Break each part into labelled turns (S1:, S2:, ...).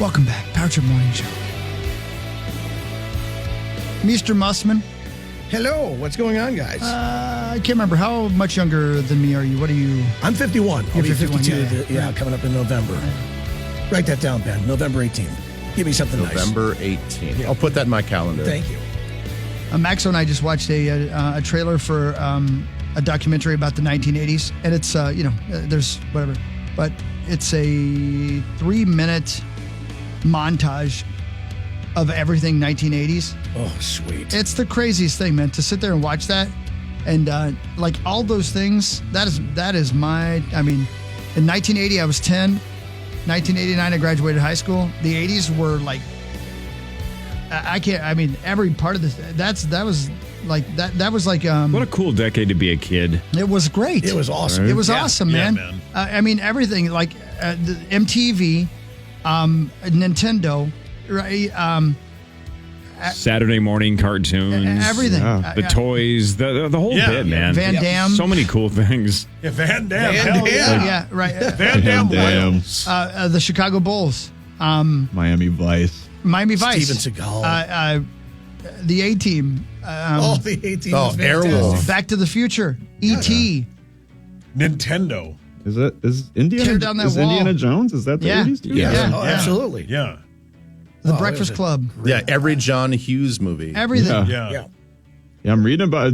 S1: Welcome back, Power Trip Morning Show. Mr. Mussman.
S2: Hello, what's going on, guys?
S1: I can't remember. How much younger than me are you? What are you?
S2: I'm 51. I'll be
S1: 51,
S2: 52, coming up in November. Write that down, Ben. November 18th. Give me something
S3: November 18th. Yeah. I'll put that in my calendar.
S2: Thank you.
S1: Maxo and I just watched a trailer for a documentary about the 1980s, and it's there's whatever, but it's a 3-minute montage of everything 1980s.
S2: Oh, sweet!
S1: It's the craziest thing, man. To sit there and watch that, and like all those things. That is my. I mean, in 1980 I was 10. 1989 I graduated high school. The 80s were like. I can't. I mean, every part of this. That was like.
S4: What a cool decade to be a kid.
S1: It was great.
S2: It was awesome.
S1: It was awesome, man.
S5: Yeah, man.
S1: I mean, everything like the MTV, Nintendo, right?
S4: Saturday morning cartoons.
S1: Everything.
S4: The toys. The whole bit, man.
S1: Van Damme.
S4: So many cool things.
S5: Yeah, Van Damme.
S2: Van Damme.
S1: Yeah, right.
S5: Van Damme Wales.
S1: The Chicago Bulls.
S6: Miami Vice.
S1: Miami Vice.
S2: Steven Seagal.
S1: The A-Team.
S2: The 18.
S3: Oh, Airwolf.
S1: Back to the Future. E.T.
S5: Nintendo.
S6: Is Indiana
S1: Tear down that wall.
S6: Indiana Jones? Is that the
S1: Yeah.
S6: 80s too?
S1: Yeah.
S2: Oh, absolutely.
S5: Yeah.
S1: The
S2: Oh,
S1: Breakfast
S2: it was
S1: Club.
S3: Yeah, every John Hughes movie.
S1: Everything.
S6: Yeah.
S5: Yeah.
S6: Yeah, I'm reading about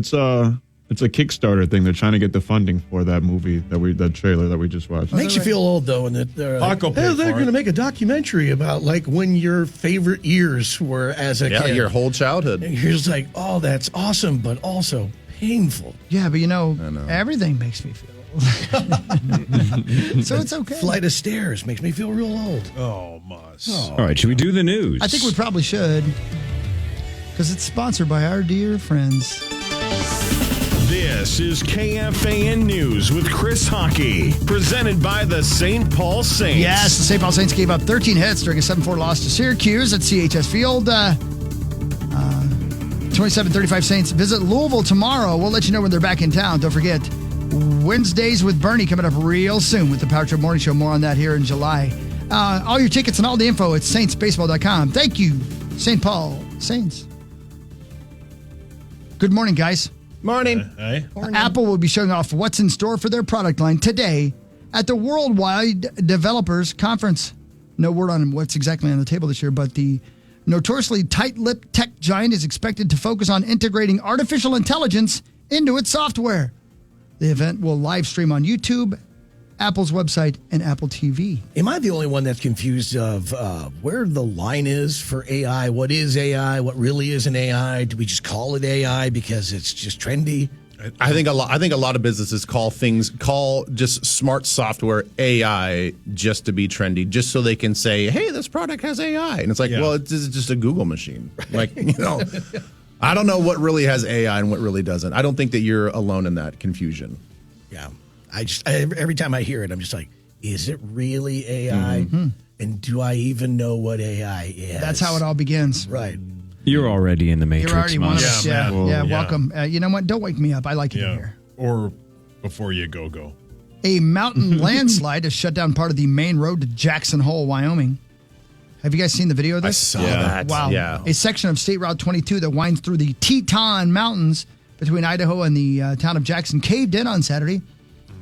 S6: it's a Kickstarter thing. They're trying to get the funding for that movie that trailer that we just watched.
S2: Makes you feel old though, and that they're like,
S5: Paco paid
S2: they're
S5: for
S2: going to
S5: it.
S2: make a documentary about like when your favorite years were as a
S3: Yeah,
S2: kid.
S3: your whole childhood.
S2: And you're just like, oh, that's awesome, but also painful.
S1: Yeah, but
S3: know.
S1: everything makes me feel old. So it's okay.
S2: Flight of stairs makes me feel real old.
S5: Oh, Moss.
S4: All right, should we do the news?
S1: I think we probably should, because it's sponsored by our dear friends.
S7: This is KFAN News with Chris Hockey, presented by the St. Paul Saints.
S1: Yes, the St. Paul Saints gave up 13 hits during a 7-4 loss to Syracuse at CHS Field. 27-35 Saints visit Louisville tomorrow. We'll let you know when they're back in town. Don't forget, Wednesdays with Bernie coming up real soon with the Power Trip Morning Show. More on that here in July. All your tickets and all the info at saintsbaseball.com. Thank you, St. Paul Saints. Good morning, guys.
S3: Morning.
S5: Hey?
S1: Apple will be showing off what's in store for their product line today at the Worldwide Developers Conference. No word on what's exactly on the table this year, but the notoriously tight-lipped tech giant is expected to focus on integrating artificial intelligence into its software. The event will live stream on YouTube, Apple's website, and Apple TV.
S2: Am I the only one that's confused of where the line is for AI? What is AI? What really is an AI? Do we just call it AI because it's just trendy?
S3: I think a lot of businesses call just smart software AI just to be trendy, just so they can say, "Hey, this product has AI," and it's like, well, it's just a Google machine. Like, I don't know what really has AI and what really doesn't. I don't think that you're alone in that confusion.
S2: Yeah. Every time I hear it, I'm just like, is it really AI? Mm-hmm. And do I even know what AI is?
S1: That's how it all begins.
S2: Right.
S4: You're already in the Matrix.
S1: You're already one of
S4: Moss.
S1: us. Yeah,
S5: Yeah.
S1: welcome. You know what? Don't wake me up. I like it in here.
S5: Or before you go.
S1: A mountain landslide has shut down part of the main road to Jackson Hole, Wyoming. Have you guys seen the video of
S3: I
S1: this?
S3: saw that.
S1: Wow.
S3: Yeah.
S1: A section of State Route 22 that winds through the Teton Mountains between Idaho and the town of Jackson caved in on Saturday.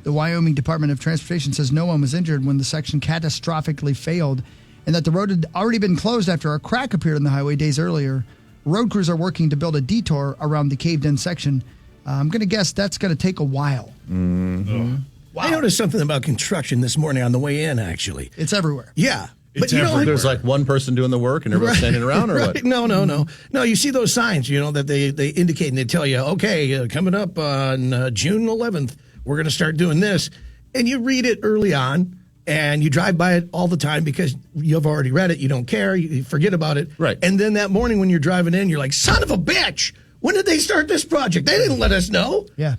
S1: The Wyoming Department of Transportation says no one was injured when the section catastrophically failed and that the road had already been closed after a crack appeared on the highway days earlier. Road crews are working to build a detour around the caved-in section. I'm going to guess that's going to take a while.
S2: Mm-hmm. Wow. I noticed something about construction this morning on the way in, actually.
S1: It's everywhere.
S2: Yeah.
S5: It's everywhere.
S3: There's like one person doing the work and everyone's standing around, or what?
S2: No. No, you see those signs, that they indicate and they tell you, okay, coming up on June 11th, we're going to start doing this. And you read it early on, and you drive by it all the time because you've already read it. You don't care. You forget about it.
S3: Right.
S2: And then that morning when you're driving in, you're like, son of a bitch, when did they start this project? They didn't let us know.
S1: Yeah.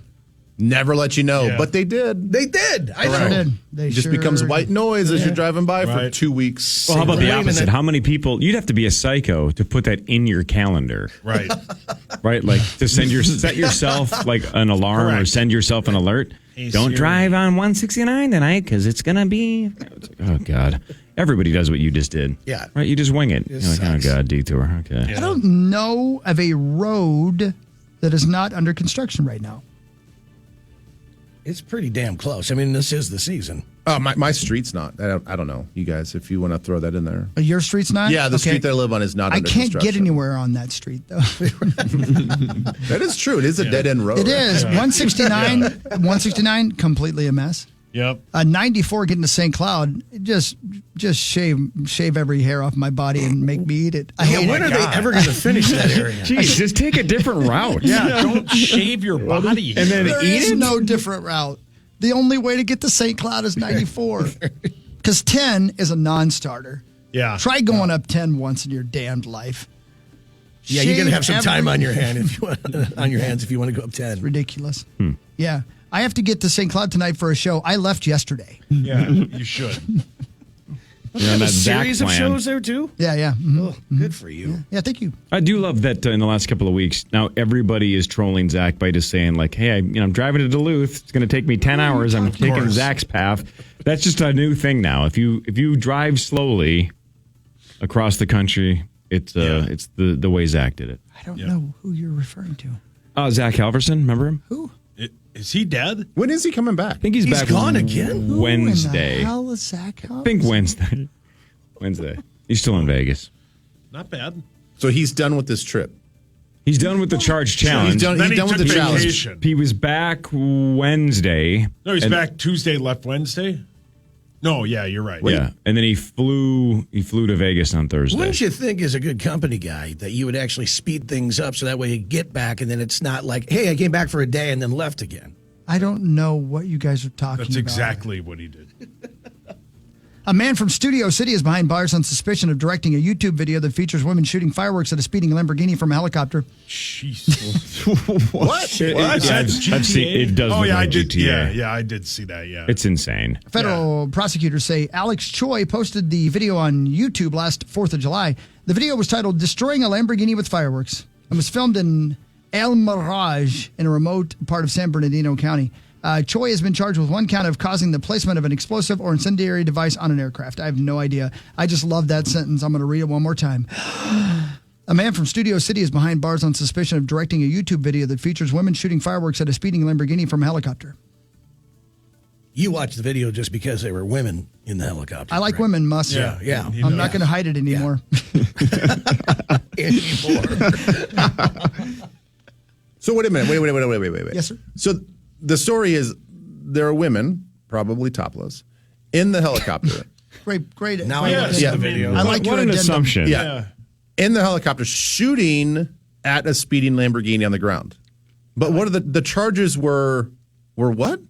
S3: Never let you know,
S5: Yeah.
S3: but they did.
S2: They did. I
S1: Sure
S2: know.
S1: did. They
S3: It just
S1: sure
S3: becomes white noise as you're driving by for
S5: Right.
S3: 2 weeks.
S4: Well, how about the
S2: Wait a
S4: opposite?
S2: minute.
S4: How many people? You'd have to be a psycho to put that in your calendar,
S5: Right.
S4: right? Like to set yourself like an alarm or
S5: Correct.
S4: send yourself an alert.
S5: Hey,
S4: Don't
S5: Siri.
S4: drive on 169 tonight because it's gonna be. Oh God! Everybody does what you just did.
S2: Yeah.
S4: Right? You just wing it.
S2: It
S4: You're like, oh,
S2: sucks.
S4: God, detour. Okay.
S1: I don't know of a road that is not under construction right now.
S2: It's pretty damn close. I mean, this is the season.
S3: My street's not. I don't know, you guys, if you want to throw that in there.
S1: Your street's not?
S3: Yeah, the
S1: Okay.
S3: street that I live on is not
S1: I
S3: under
S1: can't get
S3: construction.
S1: anywhere on that street, though.
S3: That is true. It is a dead-end road.
S1: It is. 169, completely a mess.
S5: Yep.
S1: 94 getting to St. Cloud, just shave every hair off my body and make me eat it.
S2: When are they ever going to finish that area?
S4: Jeez, just take a different route.
S5: Yeah, don't shave your body.
S4: And then
S1: There
S4: eat
S1: is
S4: it?
S1: no different route. The only way to get to St. Cloud is 94. Because 10 is a non-starter.
S5: Yeah.
S1: Try going up 10 once in your damned life.
S2: Yeah, you're going to have some
S1: Shave
S2: time on
S1: every-
S2: your hand if you want, on your hands if you want to go up 10.
S1: Ridiculous. Yeah. I have to get to St. Cloud tonight for a show. I left yesterday.
S5: Yeah, you should.
S4: You're on
S2: A
S4: that Zach
S2: series of
S4: plan.
S2: shows there too.
S1: Yeah. Mhm.
S2: Oh, good for you.
S1: Yeah, thank you.
S4: I do love that in the last couple of weeks, now everybody is trolling Zach by just saying, like, hey, I'm driving to Duluth. It's going to take me 10 hours. I'm taking Zach's path. That's just a new thing now. If you drive slowly across the country, it's the way Zach did it.
S1: I don't know who you're referring to.
S4: Zach Halverson, remember him?
S1: Who?
S5: Is he dead?
S3: When is he coming back?
S4: I think he's back
S2: gone again?
S4: Wednesday.
S1: Who in the hell is Zach Hobbs?
S4: I think Wednesday. He's still in Vegas.
S5: Not bad.
S3: So he's done with this trip.
S4: He's done with the charge challenge.
S3: He's done
S5: Then he
S3: with
S5: took
S3: the challenge.
S5: vacation.
S4: He was back Wednesday.
S5: No, he's
S4: and-
S5: back Tuesday, left Wednesday. No, yeah, you're right.
S4: Yeah, and then he flew to Vegas on Thursday.
S2: Wouldn't you think, as a good company guy, that you would actually speed things up so that way you get back and then it's not like, hey, I came back for a day and then left again.
S1: I don't know what you guys are talking
S5: That's
S1: about.
S5: exactly what he did.
S1: A man from Studio City is behind bars on suspicion of directing a YouTube video that features women shooting fireworks at a speeding Lamborghini from a helicopter.
S5: Jeez.
S3: What?
S4: Yeah, I've seen it. Does
S5: Oh
S4: look
S5: yeah,
S4: like
S5: I did.
S4: GTA.
S5: Yeah, I did see that. Yeah.
S4: It's insane.
S1: Federal prosecutors say Alex Choi posted the video on YouTube last 4th of July. The video was titled Destroying a Lamborghini with Fireworks and was filmed in El Mirage in a remote part of San Bernardino County. Choi has been charged with one count of causing the placement of an explosive or incendiary device on an aircraft. I have no idea. I just love that sentence. I'm going to read it one more time. A man from Studio City is behind bars on suspicion of directing a YouTube video that features women shooting fireworks at a speeding Lamborghini from a helicopter.
S2: You watched the video just because there were women in the helicopter.
S1: I like
S2: right?
S1: women, Muss.
S2: Yeah.
S1: I'm not going to hide it anymore.
S2: Anymore.
S3: So wait a minute. Wait.
S1: Yes, sir.
S3: So the story is there are women, probably topless, in the helicopter.
S1: Great.
S2: Now I want to see
S3: Yeah.
S2: the video.
S1: I like
S4: What
S1: your
S4: an
S1: addendum.
S4: assumption.
S3: Yeah. In the helicopter, shooting at a speeding Lamborghini on the ground. But what are the charges were what?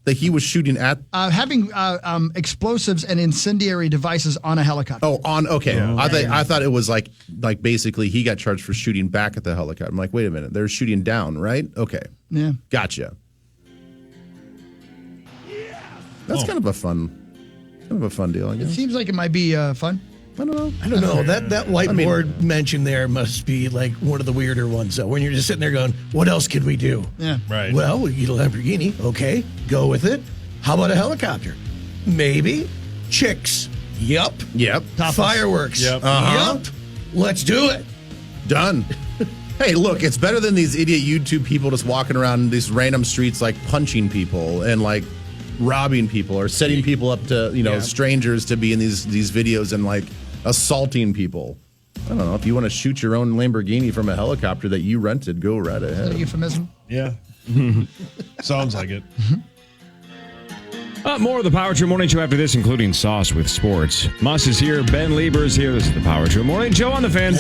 S3: That he was shooting at?
S1: Having explosives and incendiary devices on a helicopter.
S3: Okay. I thought it was like basically he got charged for shooting back at the helicopter. I'm like, wait a minute, they're shooting down, right? Okay.
S1: Yeah.
S3: Gotcha. That's kind of a fun deal, I
S1: It
S3: guess.
S1: seems like it might be fun.
S3: I don't know.
S2: I don't know. That whiteboard mentioned there must be like one of the weirder ones. So when you're just sitting there going, what else could we do?
S1: Yeah.
S5: Right.
S2: Well, we get a Lamborghini. Okay, go with it. How about a helicopter? Maybe. Chicks. Yup.
S3: Yep.
S2: Fireworks.
S5: Yep.
S2: Yup. Let's do it.
S3: Done. Hey, look, it's better than these idiot YouTube people just walking around these random streets like punching people and like robbing people or setting people up to, strangers to be in these videos and like assaulting people. I don't know. If you want to shoot your own Lamborghini from a helicopter that you rented, go right
S1: Is that a
S3: ahead.
S1: euphemism?
S5: Yeah. Sounds like it.
S4: More of the Power Trip Morning Show after this, including Sauce with Sports. Muss is here. Ben Lieber is here. This is the Power Trip Morning Show on the Fan.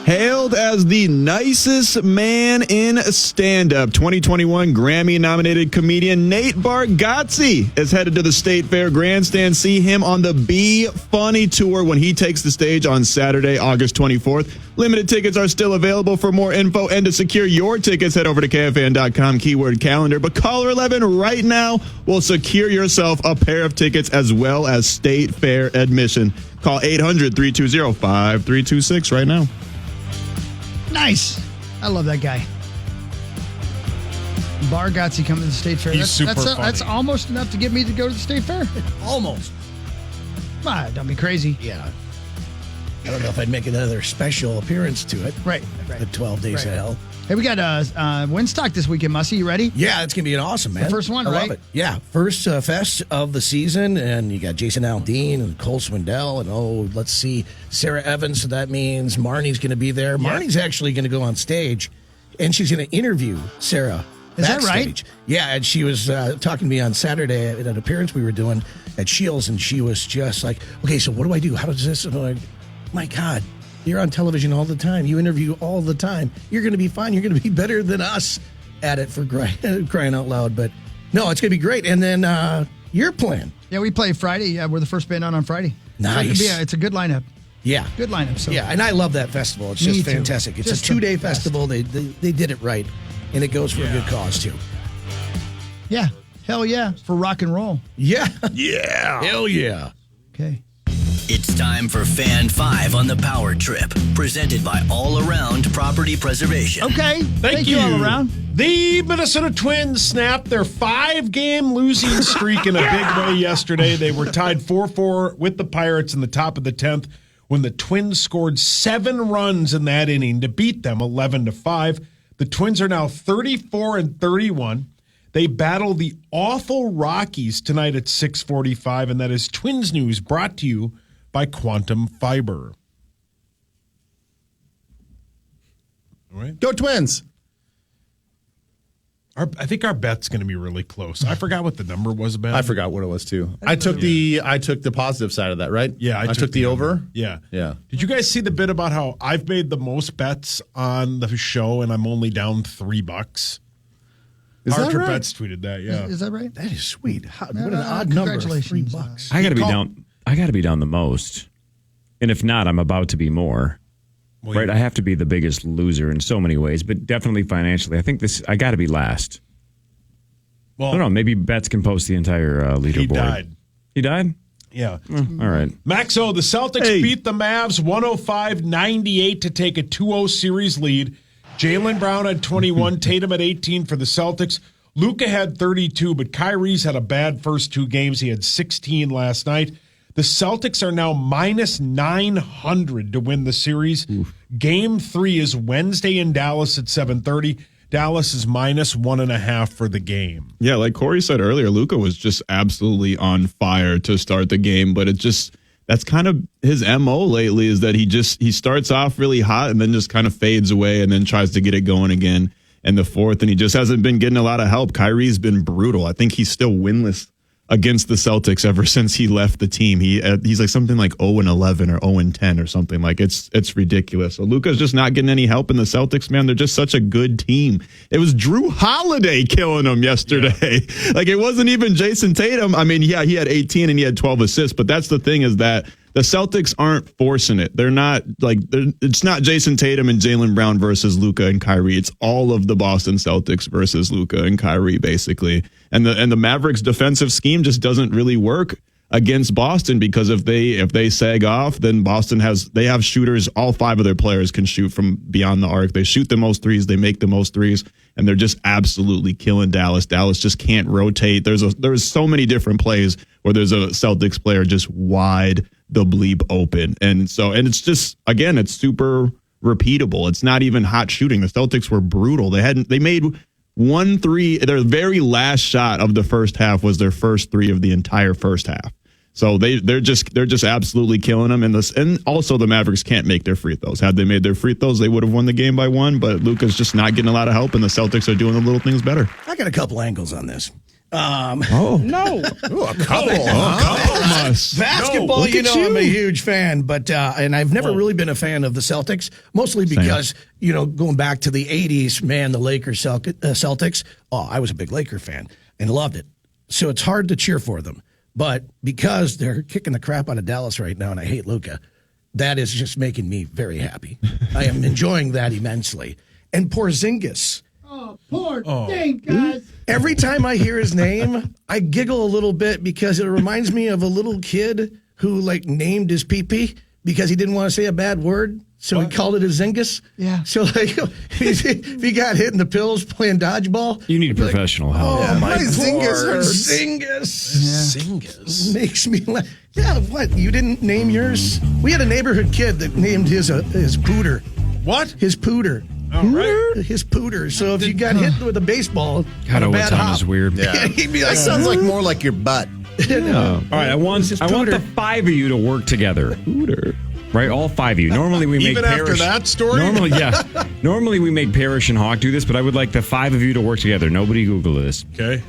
S6: Hailed as the nicest man in stand-up, 2021 Grammy-nominated comedian Nate Bargatze is headed to the State Fair Grandstand. See him on the Be Funny Tour when he takes the stage on Saturday, August 24th. Limited tickets are still available. For more info and to secure your tickets, head over to KFAN.com, keyword calendar. But caller 11 right now will secure yourself a pair of tickets as well as State Fair admission. Call 800-320-5326 right now.
S1: Nice. I love that guy. Bargatze coming to the State Fair.
S5: He's super funny.
S1: That's almost enough to get me to go to the State Fair.
S2: Almost.
S1: Don't be crazy.
S2: Yeah. I don't know if I'd make another special appearance to it.
S1: Right.
S2: The 12 Days of Hell.
S1: Hey, we got Winstock this weekend, Mussy. You ready?
S2: Yeah, it's going to be an awesome, man.
S1: The first one,
S2: I
S1: right?
S2: love it. Yeah, first fest of the season, and you got Jason Aldean and Cole Swindell, and let's see, Sarah Evans, so that means Marnie's going to be there. Yeah. Marnie's actually going to go on stage, and she's going to interview Sarah.
S1: Is
S2: backstage.
S1: that right?
S2: Yeah, and she was talking to me on Saturday at an appearance we were doing at Shields, and she was just like, okay, so what do I do? How does this? And I'm like, my God, you're on television all the time. You interview all the time. You're going to be fine. You're going to be better than us at it for crying out loud. But no, it's going to be great. And then your plan.
S1: Yeah, we play Friday. Yeah, we're the first band on Friday.
S2: Nice.
S1: So it's a good lineup.
S2: Yeah.
S1: Good lineup. So.
S2: Yeah, and I love that festival. It's just fantastic. It's just a 2-day festival. They did it right. And it goes for a good cause, too.
S1: Yeah. Hell yeah. For rock and roll.
S2: Yeah. Yeah. Hell yeah.
S1: Okay.
S8: It's time for Fan 5 on the Power Trip, presented by All Around Property Preservation.
S1: Okay.
S5: Thank you.
S1: All Around.
S5: The Minnesota Twins snapped their 5-game losing streak in a big way yesterday. They were tied 4-4 with the Pirates in the top of the 10th when the Twins scored 7 runs in that inning to beat them 11-5. The Twins are now 34-31. They battle the awful Rockies tonight at 6:45, and that is Twins News brought to you by Quantum Fiber. All right.
S3: Go Twins.
S5: I think our bet's going to be really close. I forgot what the number was about.
S3: I forgot what it was too. I took the positive side of that, right?
S5: Yeah,
S3: I took the over.
S5: Yeah.
S3: Yeah.
S5: Did you guys see the bit about how I've made the most bets on the show and I'm only down $3?
S3: Is that
S5: Archer
S3: right?
S5: Betts tweeted that. Yeah.
S1: Is that right?
S2: That is sweet. What an odd number.
S1: Congratulations.
S2: $3.
S4: I got to be down the most. And if not, I'm about to be more.
S5: Well,
S4: right? I have to be the biggest loser in so many ways, but definitely financially. I think I got to be last.
S5: Well,
S4: I don't know. Maybe Betts can post the entire leaderboard.
S5: he died.
S4: He died?
S5: Yeah.
S4: All right.
S5: Maxo, the Celtics beat the Mavs 105-98 to take a 2-0 series lead. Jaylen Brown had 21, Tatum had 18 for the Celtics. Luka had 32, but Kyrie's had a bad first 2 games. He had 16 last night. The Celtics are now minus 900 to win the series. Oof. Game 3 is Wednesday in Dallas at 7:30. Dallas is minus 1.5 for the game.
S6: Yeah, like Corey said earlier, Luka was just absolutely on fire to start the game, but that's kind of his MO lately is that he starts off really hot and then just kind of fades away and then tries to get it going again in the fourth, and he just hasn't been getting a lot of help. Kyrie's been brutal. I think he's still winless against the Celtics ever since he left the team. He's like something like 0-11 or 0-10 or something. Like it's ridiculous. So Luka's just not getting any help in the Celtics, man. They're just such a good team. It was Drew Holiday killing them yesterday. Yeah. Like it wasn't even Jason Tatum. I mean, yeah, he had 18 and he had 12 assists, but that's the thing is that the Celtics aren't forcing it. They're not it's not Jason Tatum and Jaylen Brown versus Luka and Kyrie. It's all of the Boston Celtics versus Luka and Kyrie, basically. And the Mavericks defensive scheme just doesn't really work against Boston because if they sag off, then Boston they have shooters. All 5 of their players can shoot from beyond the arc. They shoot the most threes. They make the most threes, and they're just absolutely killing Dallas. Dallas just can't rotate. There's so many different plays where there's a Celtics player just wide the bleep open, and it's just again it's super repeatable. It's not even hot shooting. The Celtics were brutal. They made 1 3. Their very last shot of the first half was their first 3 of the entire first half. So they're just absolutely killing them. And also the Mavericks can't make their free throws. Had they made their free throws, they would have won the game by 1. But Luka's just not getting a lot of help, and the Celtics are doing the little things better.
S2: I got a couple angles on this.
S3: No.
S2: Ooh,
S3: a couple.
S2: Basketball, I'm a huge fan, but and I've never really been a fan of the Celtics, mostly because, going back to the 80s, man, the Lakers, Celtics, I was a big Laker fan and loved it. So it's hard to cheer for them. But because they're kicking the crap out of Dallas right now and I hate Luka, that is just making me very happy. I am enjoying that immensely. And Porzingis.
S1: Oh, poor thing, guys.
S2: Every time I hear his name, I giggle a little bit because it reminds me of a little kid who named his pee-pee because he didn't want to say a bad word. So he called it a zingus.
S1: Yeah.
S2: So like, if he got hit in the pills playing dodgeball,
S4: You need professional help.
S2: oh my
S3: zingus
S2: Lord,
S3: hurts.
S2: Zingus.
S5: Zingus.
S2: Makes me laugh. Yeah, what? You didn't name yours? We had a neighborhood kid that named his pooter.
S5: What?
S2: His pooter.
S5: All right.
S2: His pooter. So if you got hit with a baseball,
S4: God,
S2: on a bad
S4: Owatton
S2: hop,
S4: is weird.
S3: Yeah.
S2: he'd be
S3: That
S2: like,
S3: sounds like more like your butt.
S4: All right, I want
S2: Just
S4: the
S2: pooter.
S4: 5 of you to work together. Right, all 5 of you. Normally we make
S5: Even after
S4: Parrish.
S5: that story?
S4: Normally we make Parrish and Hawk do this, but I would like the 5 of you to work together. Nobody Google this.
S5: Okay.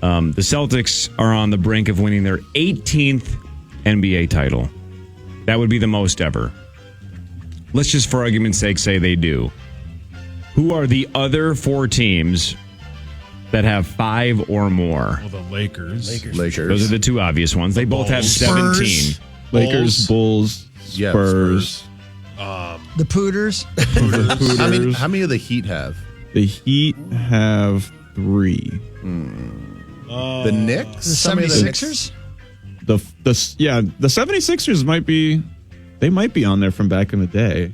S4: The Celtics are on the brink of winning their 18th NBA title. That would be the most ever. Let's just, for argument's sake, say they do. Who are the other 4 teams that have 5 or more?
S5: Well, the Lakers.
S3: Lakers.
S4: Those are the 2 obvious ones. They both have
S5: Bulls.
S4: 17.
S6: Lakers, Bulls,
S3: Yeah,
S6: Spurs.
S1: The Pooters.
S3: How many of the Heat have?
S6: The Heat have 3.
S3: The Knicks?
S1: The
S3: How many of the Knicks?
S1: 76ers.
S6: The 76ers might be on there from back in the day.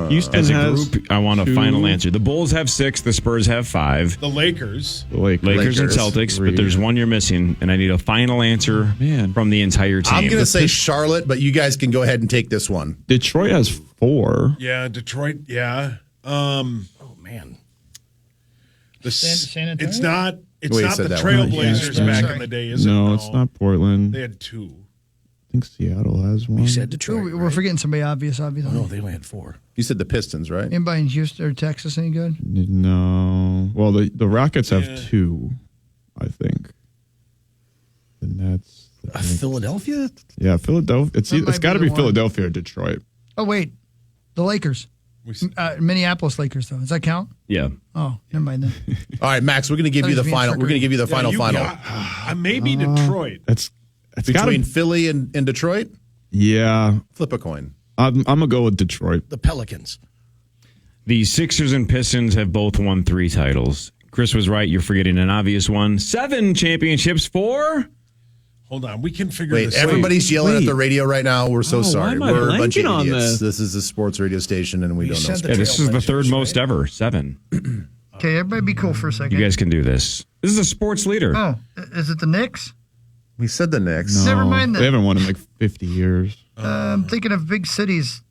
S6: Houston
S4: As a
S6: has
S4: group, I want a
S6: 2.
S4: final answer. The Bulls have 6. The Spurs have 5.
S5: The Lakers.
S6: The Lakers.
S4: Lakers and
S3: Lakers.
S4: Celtics,
S6: 3.
S4: but there's one you're missing, and I need a final answer from the entire team.
S3: I'm going to say Charlotte, but you guys can go ahead and take this one.
S6: Detroit has 4.
S5: Yeah, Detroit. Yeah.
S2: oh man.
S1: San Antonio?
S5: It's not. It's
S3: Wait, you
S5: not
S3: said
S5: the
S3: that one.
S5: Trailblazers
S6: Yeah.
S5: back
S1: Sorry.
S5: in the day, is it?
S6: No, it's not Portland.
S5: They
S6: I
S5: had 2.
S6: think Seattle has 1.
S2: You said Detroit.
S1: We're forgetting somebody obvious, obviously.
S2: No, they only had 4.
S3: You said the Pistons, right?
S1: Anybody in Houston or Texas any good?
S6: No. Well, the Rockets have
S5: Yeah.
S6: 2, I think. The Nets.
S2: Philadelphia?
S6: Yeah, Philadelphia.
S1: That
S6: It's
S1: might
S6: got to
S1: be
S6: be
S1: the one.
S6: Philadelphia or Detroit.
S1: Oh, wait. The Lakers. Minneapolis Lakers, though. Does that count?
S4: Yeah.
S1: Oh, never mind then.
S3: All right, Max, we're going to give you the final. We're going to give you the final.
S5: Maybe Detroit.
S6: It's gotta
S3: Between Philly and Detroit,
S6: Yeah,
S3: flip a coin.
S6: I'm gonna go with Detroit.
S2: The Pelicans.
S4: The Sixers and Pistons have both won 3 titles. Chris was right. You're forgetting an obvious one. 7 championships for...
S5: Hold on. We can figure
S3: Wait,
S5: this out.
S3: everybody's yelling at the radio right now. We're so
S6: why
S3: sorry.
S6: am I
S3: We're a bunch of
S6: blanking on
S3: idiots.
S6: this?
S3: This is a sports radio station, and we don't know
S2: said
S3: sports.
S2: the
S4: Yeah, this is the 3rd
S2: Trailblazers,
S4: most
S2: right?
S4: ever. 7.
S1: Okay, everybody be cool for a second.
S4: You guys can do this. This is a sports leader.
S1: Oh, is it the Knicks?
S3: We said the Knicks.
S6: No,
S1: Never mind that.
S6: They haven't won in like 50 years.
S1: I'm thinking of big cities.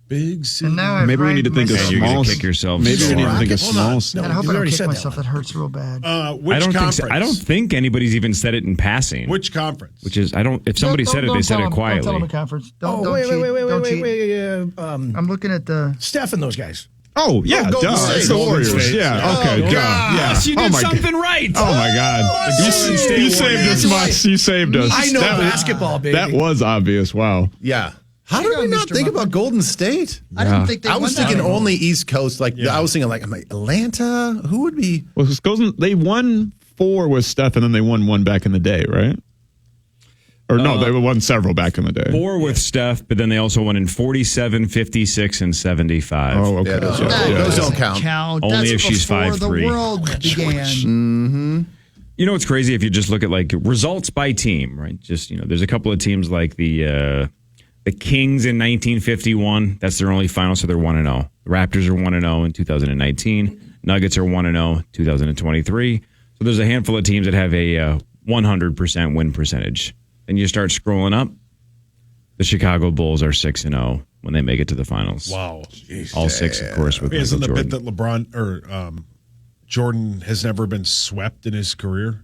S5: Big city.
S1: And now I've
S6: Maybe we need to think of
S1: myself.
S4: You're
S6: small.
S4: gonna kick yourself.
S6: Maybe we need to think of
S2: Hold on.
S6: small.
S2: No,
S1: And I hope
S2: you
S1: I don't
S2: already
S1: kick
S2: said that
S1: myself. That hurts real bad.
S5: Which
S4: I don't
S5: conference?
S4: think so. I don't think anybody's even said it in passing.
S5: Which conference?
S4: Which is, I don't. If somebody said it, they said it
S1: Don't tell them
S4: quietly.
S1: a conference. Don't,
S2: Oh,
S1: don't
S2: wait,
S1: cheat.
S2: wait.
S1: Don't cheat.
S2: I'm
S1: I'm looking at the.
S2: Steph and those guys.
S6: Oh yeah,
S3: Golden
S6: duh.
S3: State.
S6: It's the
S3: Golden
S6: Warriors.
S3: State.
S6: Yeah. Okay. Duh. Yeah.
S4: Yes, you did
S6: oh my
S4: something
S6: God.
S4: right.
S6: Oh my God. You saved us much. You saved us.
S2: I know
S6: That was-
S2: basketball, baby.
S6: That was obvious. Wow.
S3: Yeah. How did we not
S1: Mr.
S3: think
S1: Muffin.
S3: about Golden State?
S1: I didn't think they
S3: I was
S1: won that
S3: thinking
S1: anymore.
S3: only East Coast. I was thinking I'm like Atlanta. Who would be?
S6: Well, they won 4 with Steph, and then they won 1 back in the day, right? Or no, they won several back in the day.
S4: 4 with Steph, but then they also won in 47, 56, and 75.
S6: Oh, okay.
S3: Yeah, those
S6: Yeah,
S3: don't-
S6: yeah.
S3: those don't count.
S4: Only
S1: That's
S4: if she's
S1: before
S4: 5'3".
S1: the world began.
S4: You know what's crazy? If you just look at like results by team, right? Just, there's a couple of teams like the Kings in 1951. That's their only final, so they're 1-0. The Raptors are 1-0 in 2019. Nuggets are 1-0 2023. So there's a handful of teams that have a 100% win percentage. Then you start scrolling up. The Chicago Bulls are 6-0 when they make it to the finals.
S5: Wow.
S4: All 6, of course, with
S5: Isn't
S4: Michael
S5: the
S4: Jordan.
S5: bit that LeBron or Jordan has never been swept in his career?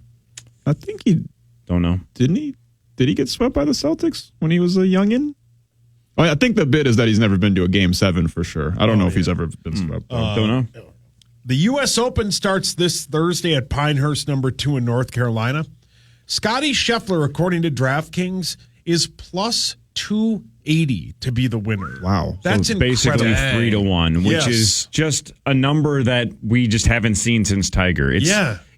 S6: I think he
S4: Don't know.
S6: didn't he. Did he get swept by the Celtics when he was a youngin? Oh, I think the bit is that he's never been to a Game 7 for sure. I don't know if he's ever been swept.
S4: Don't know.
S5: The U.S. Open starts this Thursday at Pinehurst number 2 in North Carolina. Scotty Scheffler, according to DraftKings, is plus 280 to be the winner.
S6: Wow.
S5: That's
S4: So it's basically
S5: incredible.
S4: 3-1, which
S5: Yes.
S4: is just a number that we just haven't seen since Tiger.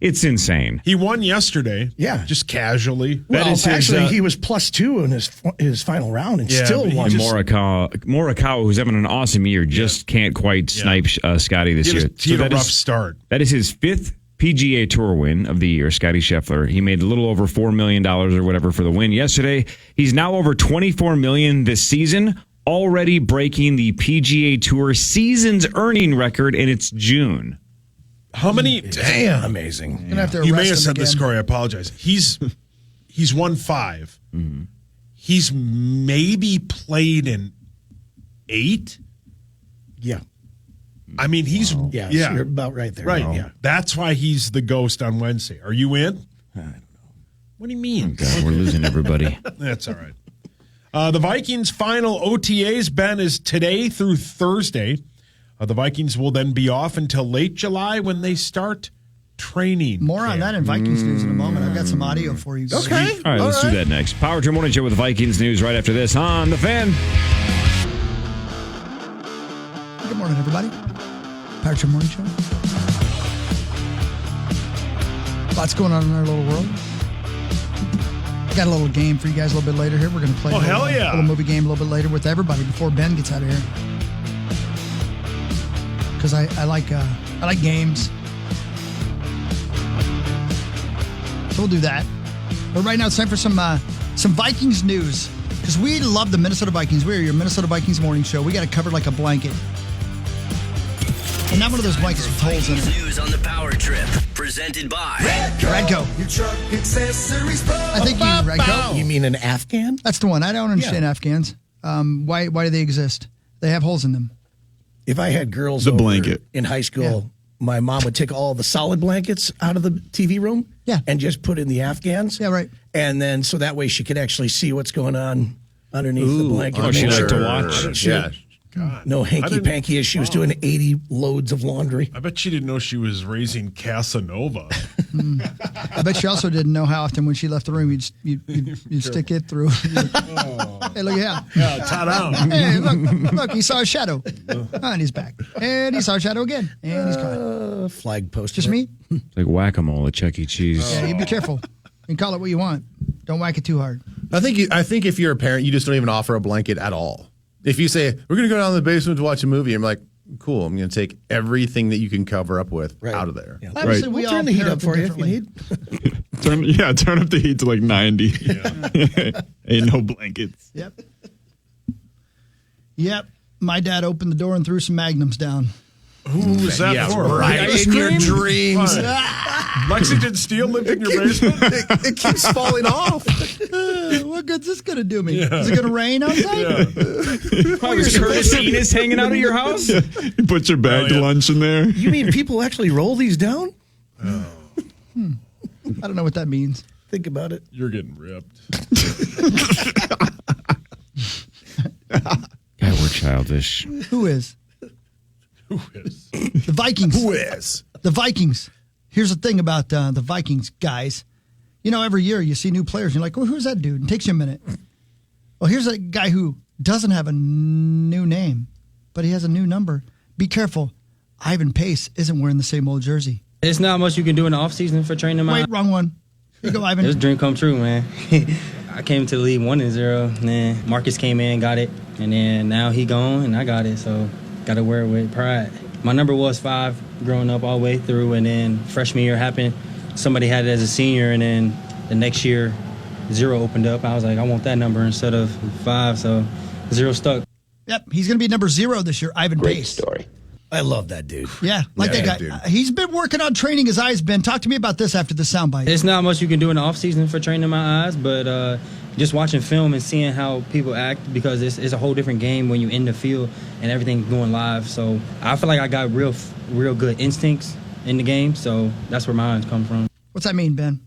S4: It's insane.
S5: He won yesterday.
S2: Yeah.
S5: Just casually.
S2: Well,
S4: is his,
S2: actually, he was plus 2 in his final round and
S5: Yeah,
S2: still
S5: but he
S2: won.
S4: And Morikawa, who's having an awesome year, just can't quite snipe Scotty this
S5: He
S4: year.
S5: had a
S4: that
S5: rough
S4: is-
S5: start.
S4: That is his 5th PGA Tour win of the year, Scotty Scheffler. He made a little over $4 million or whatever for the win yesterday. He's now over $24 million this season, already breaking the PGA Tour season's earning record, and it's June.
S5: How many?
S2: Damn. Amazing.
S1: Gonna have to
S5: You may
S1: arrest
S5: have
S1: him
S5: said this,
S1: again.
S5: Corey. I apologize. He's won 5.
S4: Mm-hmm.
S5: He's maybe played in 8.
S2: Yeah.
S5: I mean, he's
S2: Yeah. So you're about right there.
S5: right.
S2: Yeah.
S5: That's why he's the ghost on Wednesday. Are you in? I don't know. What do you mean?
S4: God, we're losing everybody.
S5: That's all right. The Vikings' final OTAs, Ben, is today through Thursday. The Vikings will then be off until late July when they start training.
S1: More on that in Vikings news in a moment. I've got some audio for you guys.
S3: Okay.
S4: All right, let's do that next. Power Trip Morning Show with Vikings news right after this on The Fan.
S1: Good morning, everybody. Power Trip Morning Show. Lots going on in our little world. Got a little game for you guys a little bit later here. We're going to play
S5: hell yeah.
S1: a little movie game a little bit later with everybody before Ben gets out of here. Because I like games. So we'll do that. But right now it's time for some Vikings news. Because we love the Minnesota Vikings. We are your Minnesota Vikings morning show. We got it covered like a blanket. And not one of those blankets with holes in it.
S8: News on the Power Trip, presented by
S1: Radco. I think you, Radco.
S2: You mean an Afghan?
S1: That's the one. I don't understand Afghans. Why do they exist? They have holes in them.
S2: If I had girls
S6: The
S2: over
S6: blanket.
S2: in high school, my mom would take all the solid blankets out of the TV room and just put in the Afghans.
S1: Yeah, right.
S2: And then so that way she could actually see what's going on underneath the blanket.
S4: Oh, she
S2: Make
S4: liked to
S2: sure
S4: watch.
S3: Yeah.
S5: God.
S2: No hanky-panky as she was doing 80 loads of laundry.
S5: I bet she didn't know she was raising Casanova.
S1: I bet you also didn't know how often when she left the room you'd stick it through. Hey, look at him.
S5: Yeah, tie down.
S1: Hey, look, he saw a shadow. And he's back. And he saw a shadow again. And he's gone.
S2: Flag post.
S1: Just me?
S4: It's like whack-a-mole at Chuck E. Cheese.
S1: Yeah, you be careful. You can call it what you want. Don't whack it too hard.
S3: I think if you're a parent, you just don't even offer a blanket at all. If you say, we're going to go down to the basement to watch a movie, I'm like, cool, I'm going to take everything that you can cover up with out of there.
S2: Yeah.
S1: Obviously,
S2: We'll
S1: we all
S2: turn the heat
S1: parent
S2: up for you if you
S1: differently.
S2: need.
S6: Turn up the heat to like 90. Ain't no blankets.
S1: Yep. My dad opened the door and threw some magnums down.
S5: Who was that for?
S3: Right
S5: Ice
S3: in your
S5: cream?
S3: dreams.
S5: Lexington Steel lived in your basement?
S3: It keeps falling off.
S1: What good's this going to do me? Is it going to rain outside?
S4: Oh, there's Curtis Enos hanging out of your house?
S6: You put your bag to lunch in there.
S2: You mean people actually roll these down?
S1: I don't know what that means.
S2: Think about it.
S5: You're getting ripped.
S4: God, we're childish.
S1: Who is?
S5: Who is?
S1: The Vikings.
S3: Who is?
S1: The Vikings. Here's the thing about the Vikings, guys. You know, every year you see new players, and you're like, well, who's that dude? It takes you a minute. Well, here's a guy who doesn't have a new name, but he has a new number. Be careful. Ivan Pace isn't wearing the same old jersey.
S9: There's not much you can do in the offseason for training my.
S1: Wait, wrong one. Here you go, Ivan.
S9: It was a dream come true, man. I came to the league 1-0, and then Marcus came in, got it, and then now he gone, and I got it, so got to wear it with pride. My number was 5 growing up all the way through, and then freshman year happened. Somebody had it as a senior, and then the next year, 0 opened up. I was like, I want that number instead of 5, so 0 stuck.
S1: Yep, he's going to be number 0 this year, Ivan Pace.
S10: Story.
S2: I love that dude.
S1: Yeah, like that guy.
S3: dude.
S1: He's been working on training his eyes, Ben. Talk to me about this after the soundbite.
S9: It's not much you can do in the offseason for training my eyes, but just watching film and seeing how people act, because it's a whole different game when you're in the field and everything's going live. So I feel like I got real good instincts in the game, so that's where mine come from.
S1: What's that mean, Ben?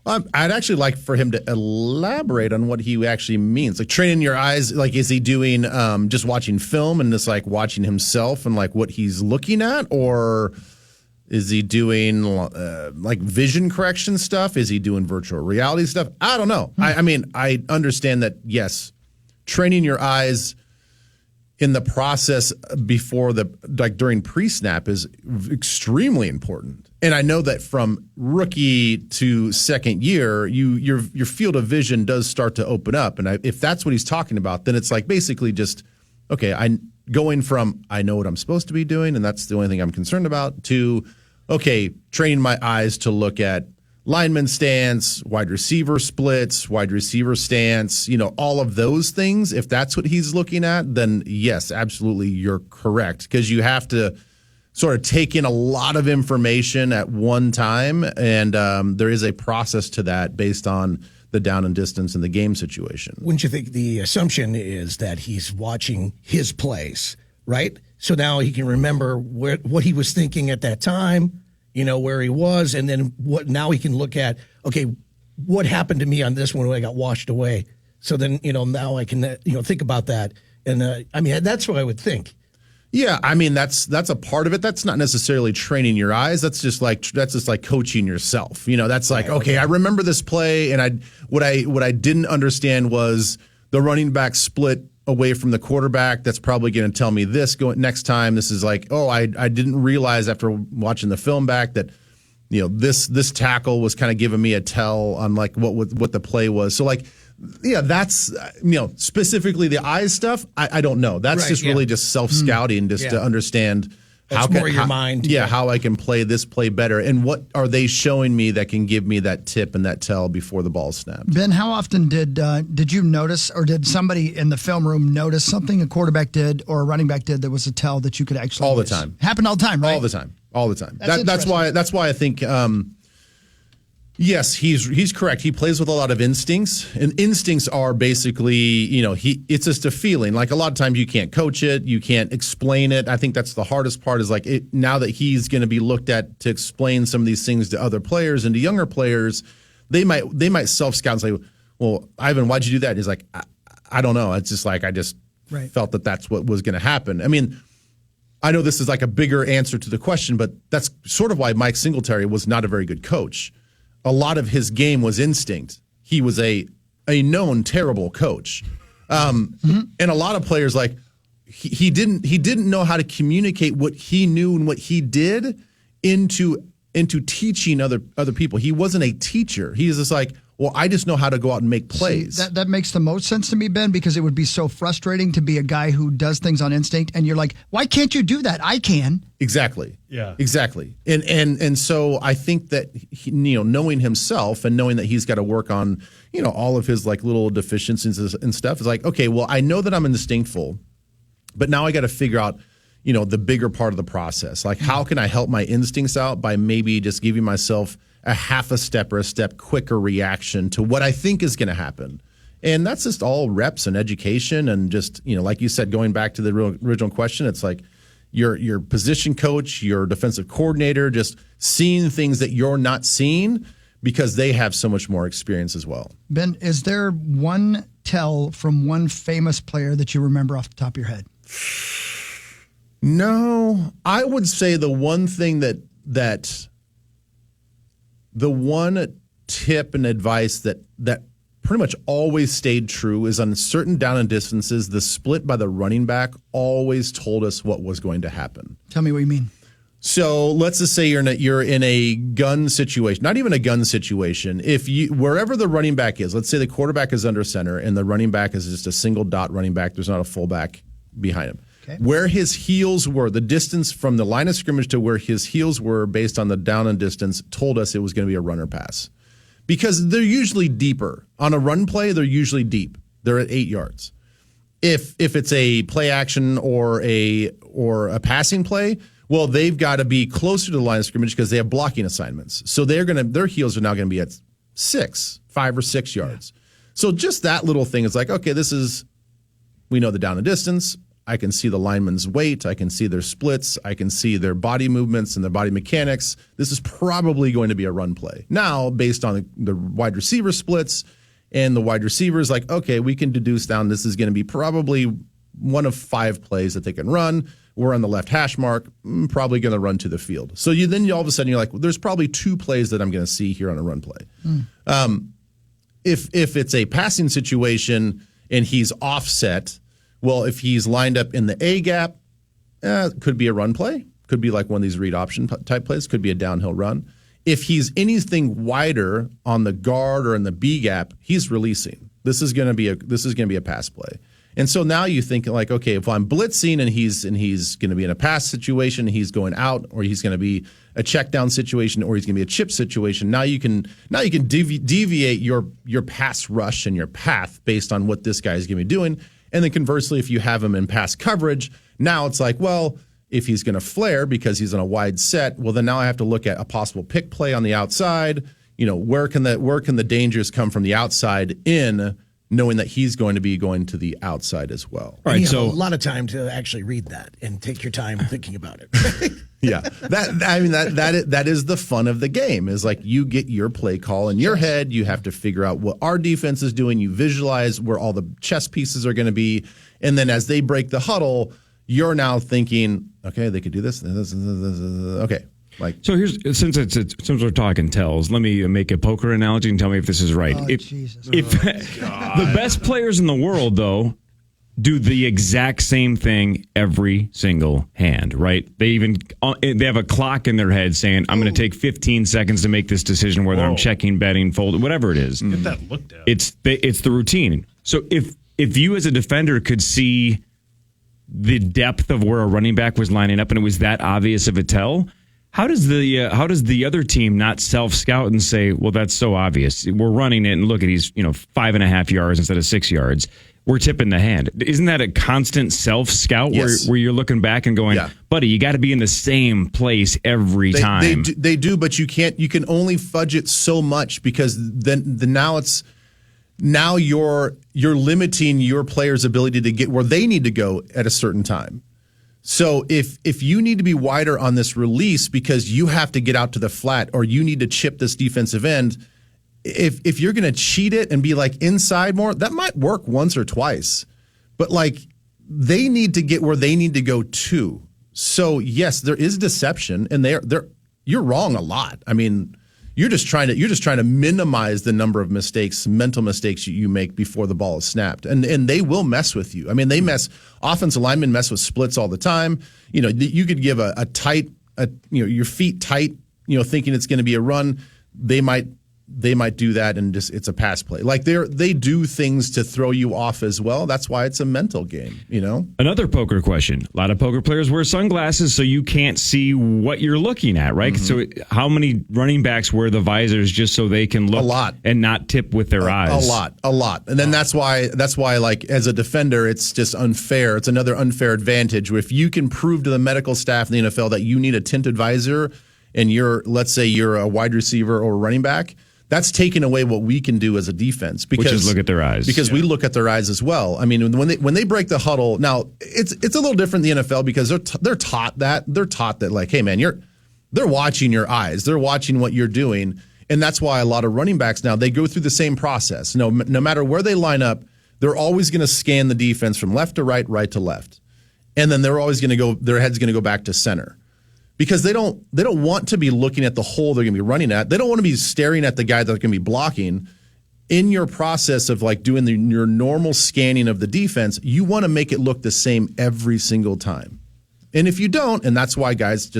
S3: I'd actually like for him to elaborate on what he actually means. Like training your eyes, like is he doing just watching film and just like watching himself and like what he's looking at? Or is he doing like vision correction stuff? Is he doing virtual reality stuff? I don't know. I mean, I understand that, yes, training your eyes in the process before during pre-snap is extremely important. And I know that from rookie to second year, your field of vision does start to open up. And if that's what he's talking about, then it's like basically just, okay, going from I know what I'm supposed to be doing, and that's the only thing I'm concerned about, to, okay, training my eyes to look at lineman stance, wide receiver splits, wide receiver stance, all of those things. If that's what he's looking at, then yes, absolutely, you're correct. Because you have to sort of take in a lot of information at one time. And there is a process to that based on the down and distance and the game situation.
S2: Wouldn't you think the assumption is that he's watching his plays, right? So now he can remember what he was thinking at that time, where he was, and then now he can look at, okay, what happened to me on this one when I got washed away? So then, now I can, think about that. And that's what I would think.
S3: Yeah, that's a part of it. That's not necessarily training your eyes. That's just like coaching yourself. That's like, okay, I remember this play, and what I didn't understand was the running back split away from the quarterback. That's probably going to tell me this going next time. This is like, I didn't realize after watching the film back that this tackle was kind of giving me a tell on like what the play was. So like, yeah, that's specifically the eyes stuff. I don't know. That's just really just self-scouting, just to understand
S2: your mind.
S3: Yeah, how I can play this play better, and what are they showing me that can give me that tip and that tell before the ball snapped.
S1: Ben, how often did you notice, or did somebody in the film room notice something a quarterback did or a running back did that was a tell that you could actually
S3: all
S1: use?
S3: the time?
S1: Happened all the time, right?
S3: All the time. That's why I think. Yes, he's correct. He plays with a lot of instincts, and instincts are basically, it's just a feeling. Like a lot of times you can't coach it, you can't explain it. I think that's the hardest part. Is like now that he's going to be looked at to explain some of these things to other players and to younger players, they might self-scout and say, "Well, Ivan, why'd you do that?" And he's like, "I don't know. It's just like I just felt that that's what was going to happen." I mean, I know this is like a bigger answer to the question, but that's sort of why Mike Singletary was not a very good coach. A lot of his game was instinct. He was a known terrible coach, and a lot of players like he didn't know how to communicate what he knew and what he did into teaching other people. He wasn't a teacher. He was just like, well, I just know how to go out and make plays.
S1: See, that makes the most sense to me, Ben, because it would be so frustrating to be a guy who does things on instinct, and you're like, why can't you do that? I can.
S3: Exactly.
S5: Yeah.
S3: Exactly. And so I think that knowing himself and knowing that he's got to work on all of his like little deficiencies and stuff is like, okay, well, I know that I'm instinctful, but now I got to figure out the bigger part of the process. Like, how can I help my instincts out by maybe just giving myself a half a step or a step quicker reaction to what I think is going to happen. And that's just all reps and education. And just, like you said, going back to the original question, it's like your position coach, your defensive coordinator, just seeing things that you're not seeing because they have so much more experience as well.
S1: Ben, is there one tell from one famous player that you remember off the top of your head?
S3: No, I would say the one thing that the one tip and advice that pretty much always stayed true is on certain down and distances, the split by the running back always told us what was going to happen.
S1: Tell me what you mean.
S3: So let's just say you're in a gun situation, not even a gun situation. Wherever the running back is, let's say the quarterback is under center and the running back is just a single dot running back. There's not a fullback behind him. Okay. Where his heels were, the distance from the line of scrimmage to where his heels were based on the down and distance told us it was going to be a runner pass. Because they're usually deeper. On a run play, they're usually deep. They're at 8 yards. If it's a play action or a passing play, well, they've got to be closer to the line of scrimmage because they have blocking assignments. So their heels are now going to be at 5 or 6 yards. Yeah. So just that little thing is like, okay, we know the down and distance. I can see the lineman's weight. I can see their splits. I can see their body movements and their body mechanics. This is probably going to be a run play. Now, based on the wide receiver splits and the wide receivers, like, okay, we can deduce down this is going to be probably one of 5 plays that they can run. We're on the left hash mark, probably going to run to the field. So you all of a sudden you're like, well, there's probably 2 plays that I'm going to see here on a run play. If it's a passing situation and he's offset, well, if he's lined up in the A gap, could be a run play. Could be like one of these read option type plays. Could be a downhill run. If he's anything wider on the guard or in the B gap, he's releasing. This is going to be a pass play. And so now you think like, okay, if I'm blitzing and he's going to be in a pass situation, he's going out, or he's going to be a check down situation, or he's going to be a chip situation. Now you can deviate your pass rush and your path based on what this guy is going to be doing. And then conversely, if you have him in pass coverage, now it's like, well, if he's going to flare because he's on a wide set, well, then now I have to look at a possible pick play on the outside. Where can the dangers come from the outside in, knowing that he's going to be going to the outside as well.
S2: All right, so a lot of time to actually read that and take your time thinking about it.
S3: Yeah, that is the fun of the game. Is like you get your play call in your head. You have to figure out what our defense is doing. You visualize where all the chess pieces are going to be, and then as they break the huddle, you're now thinking, okay, they could do this. Okay.
S4: So since we're talking tells, let me make a poker analogy and tell me if this is right.
S1: Jesus.
S4: The best players in the world, though, do the exact same thing every single hand, right? They have a clock in their head saying, I'm going to take 15 seconds to make this decision, whether I'm checking, betting, folding, whatever it is.
S5: Get that looked at.
S4: It's the routine. So if you as a defender could see the depth of where a running back was lining up and it was that obvious of a tell, how does the other team not self-scout and say, well, that's so obvious. We're running it and look at he's 5.5 yards instead of 6 yards. We're tipping the hand. Isn't that a constant self-scout where you're looking back and going, buddy, you got to be in the same place every time?
S3: They do, but you can't. You can only fudge it so much because now you're limiting your player's ability to get where they need to go at a certain time. So if you need to be wider on this release because you have to get out to the flat or you need to chip this defensive end, if you're going to cheat it and be like inside more, that might work once or twice. But like they need to get where they need to go too. So yes, there is deception, and you're wrong a lot. I mean, you're just trying to minimize the number of mental mistakes you make before the ball is snapped, and they will mess with you. I mean, offensive linemen mess with splits all the time. You could give a tight, your feet tight, thinking it's going to be a run. They might do that, and just it's a pass play. Like they do things to throw you off as well. That's why it's a mental game.
S4: Another poker question. A lot of poker players wear sunglasses so you can't see what you're looking at, right? Mm-hmm. So how many running backs wear the visors just so they can look
S3: a lot
S4: and not tip with their eyes?
S3: A lot. And then that's why like as a defender, it's just unfair. It's another unfair advantage. If you can prove to the medical staff in the NFL that you need a tinted visor, and let's say you're a wide receiver or a running back, that's taking away what we can do as a defense,
S4: which is look at their eyes.
S3: Because we look at their eyes as well. I mean, when they break the huddle, now it's a little different in the NFL because they're taught that like, hey man, they're watching your eyes, they're watching what you're doing, and that's why a lot of running backs now they go through the same process. No matter where they line up, they're always going to scan the defense from left to right, right to left, and then they're always going to go. Their head's going to go back to center. Because they don't want to be looking at the hole they're going to be running at. They don't want to be staring at the guy they're going to be blocking. In your process of like doing your normal scanning of the defense, you want to make it look the same every single time. And if you don't, and that's why guys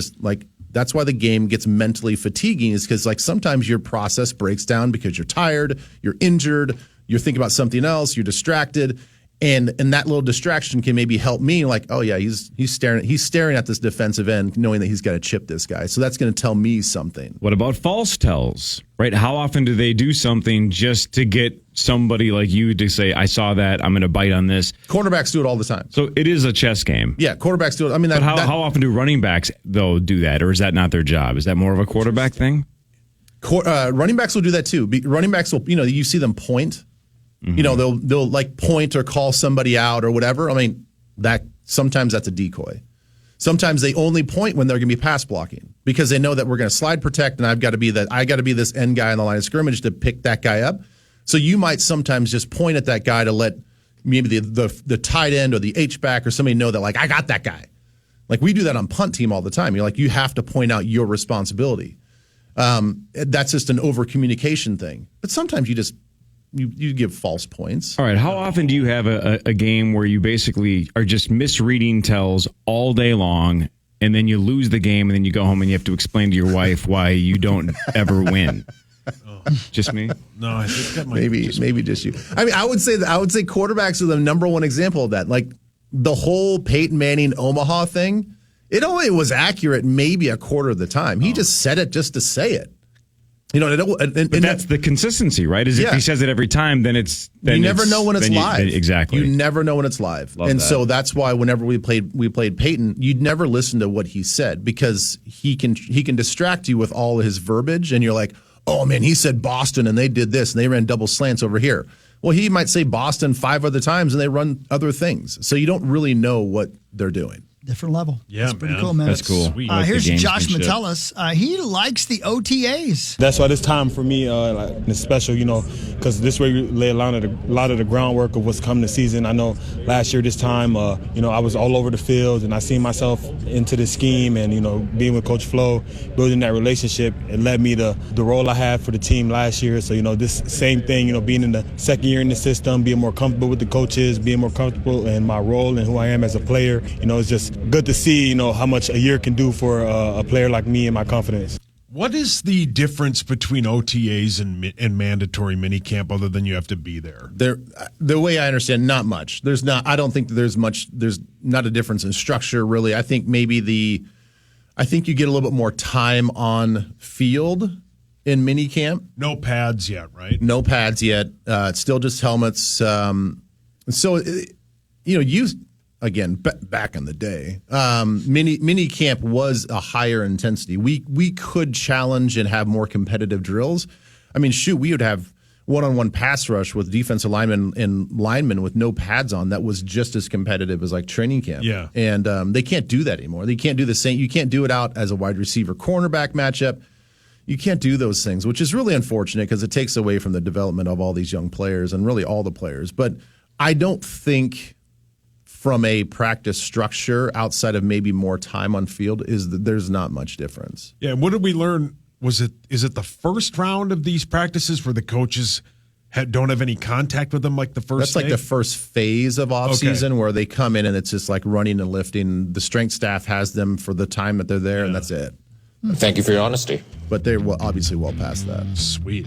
S3: that's why the game gets mentally fatiguing, is because like sometimes your process breaks down because you're tired, you're injured, you're thinking about something else, you're distracted. And that little distraction can maybe help me, like, oh yeah, he's staring at this defensive end, knowing that he's got to chip this guy. So that's going to tell me something.
S4: What about false tells? Right? How often do they do something just to get somebody like you to say, I saw that, I'm going to bite on this?
S3: Quarterbacks do it all the time.
S4: So it is a chess game.
S3: Yeah, quarterbacks do it. I mean,
S4: but how often do running backs though do that, or is that not their job? Is that more of a quarterback thing?
S3: Running backs will do that too. Running backs will, you see them point. Mm-hmm. They'll like point or call somebody out or whatever. I mean, sometimes that's a decoy. Sometimes they only point when they're going to be pass blocking because they know that we're going to slide protect, and I got to be this end guy on the line of scrimmage to pick that guy up. So you might sometimes just point at that guy to let maybe the tight end or the H-back or somebody know that like I got that guy. Like we do that on punt team all the time. You're like you have to point out your responsibility. That's just an over communication thing. But sometimes you just you give false points.
S4: All right. How often do you have a game where you basically are just misreading tells all day long, and then you lose the game, and then you go home and you have to explain to your wife why you don't ever win? Just me?
S5: No, I think that might be
S3: maybe just you. I mean, I would say quarterbacks are the number one example of that. Like the whole Peyton Manning Omaha thing, it only was accurate maybe a quarter of the time. He just said it just to say it.
S4: But that's the consistency, right? Is if he says it every time, then
S3: you never know when it's live.
S4: Exactly.
S3: You never know when it's live. So that's why whenever we played Peyton, you'd never listen to what he said because he can distract you with all his verbiage, and you're like, oh man, he said Boston and they did this and they ran double slants over here. Well, he might say Boston 5 other times and they run other things. So you don't really know what they're doing.
S1: Different level.
S5: Yeah,
S1: that's pretty cool, man.
S4: That's cool.
S1: Here's Josh Metellus. He likes the OTAs.
S10: That's why this time for me is special, because this way we lay a lot of the groundwork of what's coming this season. I know last year this time, I was all over the field and I seen myself into the scheme and, being with Coach Flo, building that relationship, it led me to the role I had for the team last year. So, this same thing, being in the second year in the system, being more comfortable with the coaches, being more comfortable in my role and who I am as a player, it's just good to see, how much a year can do for a player like me and my confidence.
S5: What is the difference between OTAs and mandatory minicamp other than you have to be there?
S3: The way I understand, not much. I don't think there's much. There's not a difference in structure, really. I think maybe I think you get a little bit more time on field in minicamp.
S5: No pads yet, right?
S3: No pads yet. It's still just helmets. Again, back in the day, mini camp was a higher intensity. We could challenge and have more competitive drills. I mean, we would have one-on-one pass rush with defensive linemen and linemen with no pads on. That was just as competitive as like training camp.
S5: Yeah,
S3: and they can't do that anymore. They can't do the same. You can't do it out as a wide receiver cornerback matchup. You can't do those things, which is really unfortunate because it takes away from the development of all these young players and really all the players. But I don't think, from a practice structure outside of maybe more time on field, there's not much difference.
S5: Yeah, what did we learn? Is it the first round of these practices where the coaches don't have any contact with them like the first
S3: That's like the first phase of offseason where they come in and it's just like running and lifting. The strength staff has them for the time that they're there, and that's it.
S11: Thank you for your honesty.
S3: But they're obviously well past that.
S5: Sweet.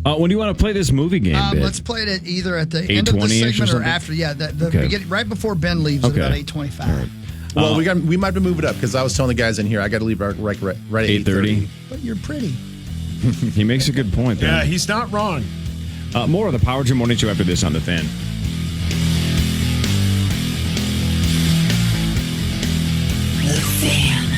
S4: When do you want to play this movie game?
S1: Let's play it either at the end of the segment or after. Yeah, right before Ben leaves at about 8:25.
S4: Right.
S3: Well, we might have to move it up because I was telling the guys in here I got to leave right at 8:30.
S1: But you're pretty.
S4: He makes a good point there.
S5: Yeah, he's not wrong.
S4: More of the Power Trip Morning Show after this on The Fan.
S12: The Fan.